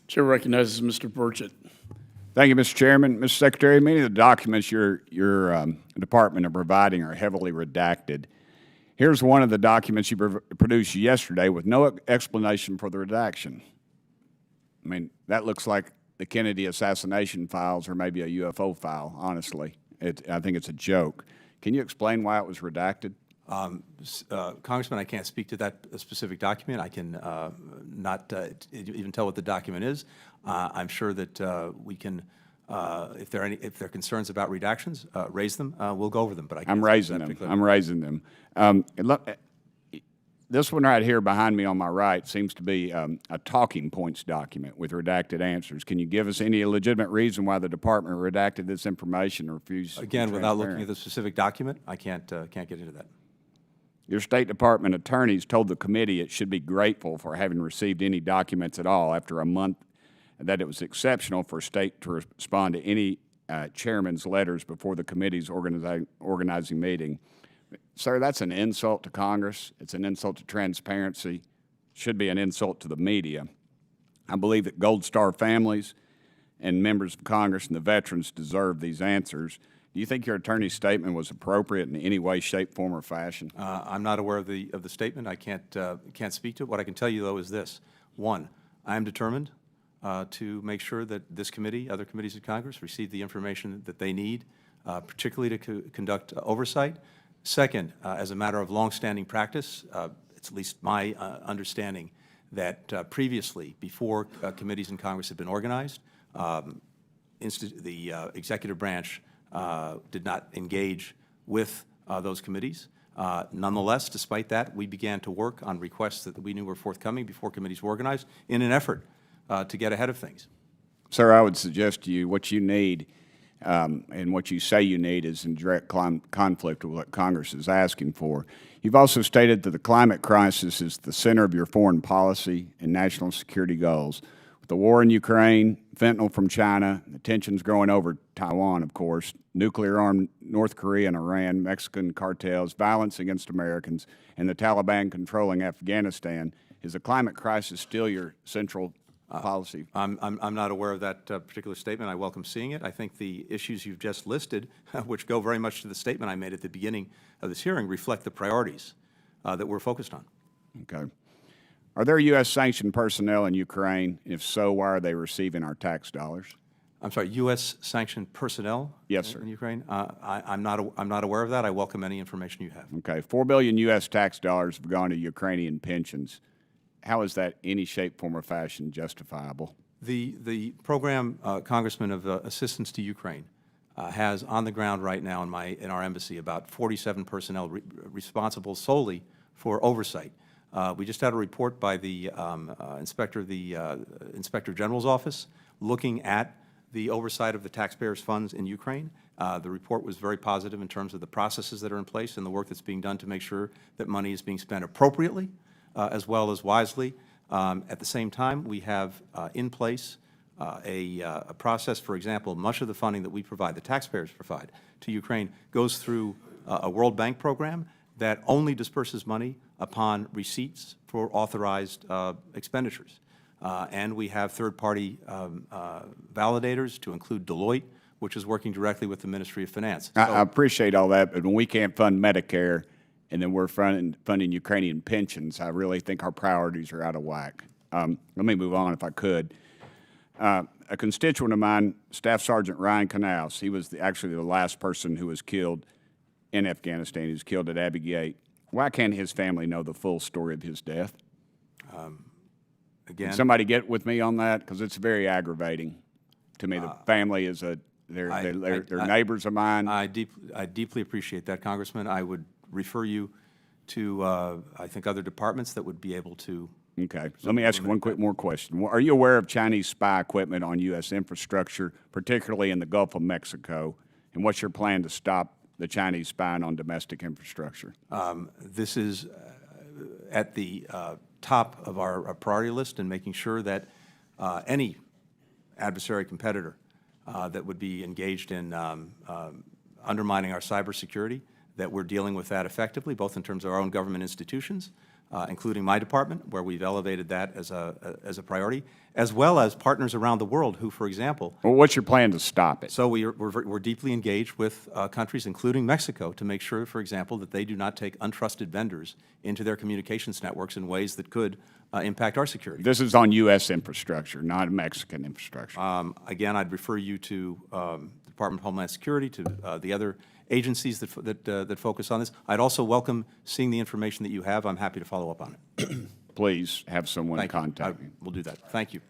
Chair recognizes Mr. Burchett. Thank you, Mr. Chairman. Mr. Secretary, many of the documents your department are providing are heavily redacted. Here's one of the documents you produced yesterday with no explanation for the redaction. I mean, that looks like the Kennedy assassination files or maybe a UFO file, honestly. I think it's a joke. Can you explain why it was redacted? Congressman, I can't speak to that specific document. I can not even tell what the document is. I'm sure that we can, if there are concerns about redactions, raise them. We'll go over them. But I'm raising them. This one right here behind me on my right seems to be a talking points document with redacted answers. Can you give us any legitimate reason why the department redacted this information or refused? Again, without looking at the specific document, I can't get into that. Your State Department attorneys told the committee it should be grateful for having received any documents at all after a month, and that it was exceptional for State to respond to any chairman's letters before the committee's organizing meeting. Sir, that's an insult to Congress. It's an insult to transparency. It should be an insult to the media. I believe that Gold Star families and members of Congress and the veterans deserve these answers. Do you think your attorney's statement was appropriate in any way, shape, form, or fashion? I'm not aware of the statement. I can't speak to it. What I can tell you, though, is this: one, I am determined to make sure that this committee, other committees of Congress, receive the information that they need, particularly to conduct oversight. Second, as a matter of longstanding practice, it's at least my understanding that previously, before committees in Congress had been organized, the executive branch did not engage with those committees. Nonetheless, despite that, we began to work on requests that we knew were forthcoming before committees were organized in an effort to get ahead of things. Sir, I would suggest to you what you need and what you say you need is in direct conflict with what Congress is asking for. You've also stated that the climate crisis is the center of your foreign policy and national security goals. With the war in Ukraine, fentanyl from China, the tensions growing over Taiwan, of course, nuclear-armed North Korea and Iran, Mexican cartels, violence against Americans, and the Taliban controlling Afghanistan, is the climate crisis still your central policy? I'm not aware of that particular statement. I welcome seeing it. I think the issues you've just listed, which go very much to the statement I made at the beginning of this hearing, reflect the priorities that we're focused on. Okay. Are there U.S. sanctioned personnel in Ukraine? If so, why are they receiving our tax dollars? I'm sorry, U.S. sanctioned personnel yes, sir. in Ukraine? I'm not aware of that. I welcome any information you have. Okay. $4 billion U.S. tax dollars have gone to Ukrainian pensions. How is that any shape, form, or fashion justifiable? The program, Congressman, of assistance to Ukraine has on the ground right now in our embassy about 47 personnel responsible solely for oversight. We just had a report by the Inspector General's office looking at the oversight of the taxpayers' funds in Ukraine. The report was very positive in terms of the processes that are in place and the work that's being done to make sure that money is being spent appropriately as well as wisely. At the same time, we have in place a process. For example, much of the funding that we provide, the taxpayers provide to Ukraine, goes through a World Bank program that only disperses money upon receipts for authorized expenditures. And we have third-party validators, to include Deloitte, which is working directly with the Ministry of Finance. I appreciate all that, but when we can't fund Medicare and then we're funding Ukrainian pensions, I really think our priorities are out of whack. Let me move on if I could. A constituent of mine, Staff Sergeant Ryan Canals, he was actually the last person who was killed in Afghanistan. He was killed at Abbey Gate. Why can't his family know the full story of his death? Again, can somebody get with me on that? Because it's very aggravating to me. The family is they're neighbors of mine. I deeply appreciate that, Congressman. I would refer you to, I think, other departments that would be able to. Okay. Let me ask you one quick more question. Are you aware of Chinese spy equipment on U.S. infrastructure, particularly in the Gulf of Mexico? And what's your plan to stop the Chinese spying on domestic infrastructure? This is at the top of our priority list, and making sure that any adversary competitor that would be engaged in undermining our cybersecurity, that we're dealing with that effectively, both in terms of our own government institutions, including my department, where we've elevated that as a priority, as well as partners around the world who, for example, Well, what's your plan to stop it? so we're deeply engaged with countries, including Mexico, to make sure, for example, that they do not take untrusted vendors into their communications networks in ways that could impact our security. This is on U.S. infrastructure, not Mexican infrastructure. Again, I'd refer you to the Department of Homeland Security, to the other agencies that focus on this. I'd also welcome seeing the information that you have. I'm happy to follow up on it. Please have someone Thank you. contact me. We'll do that. Thank you.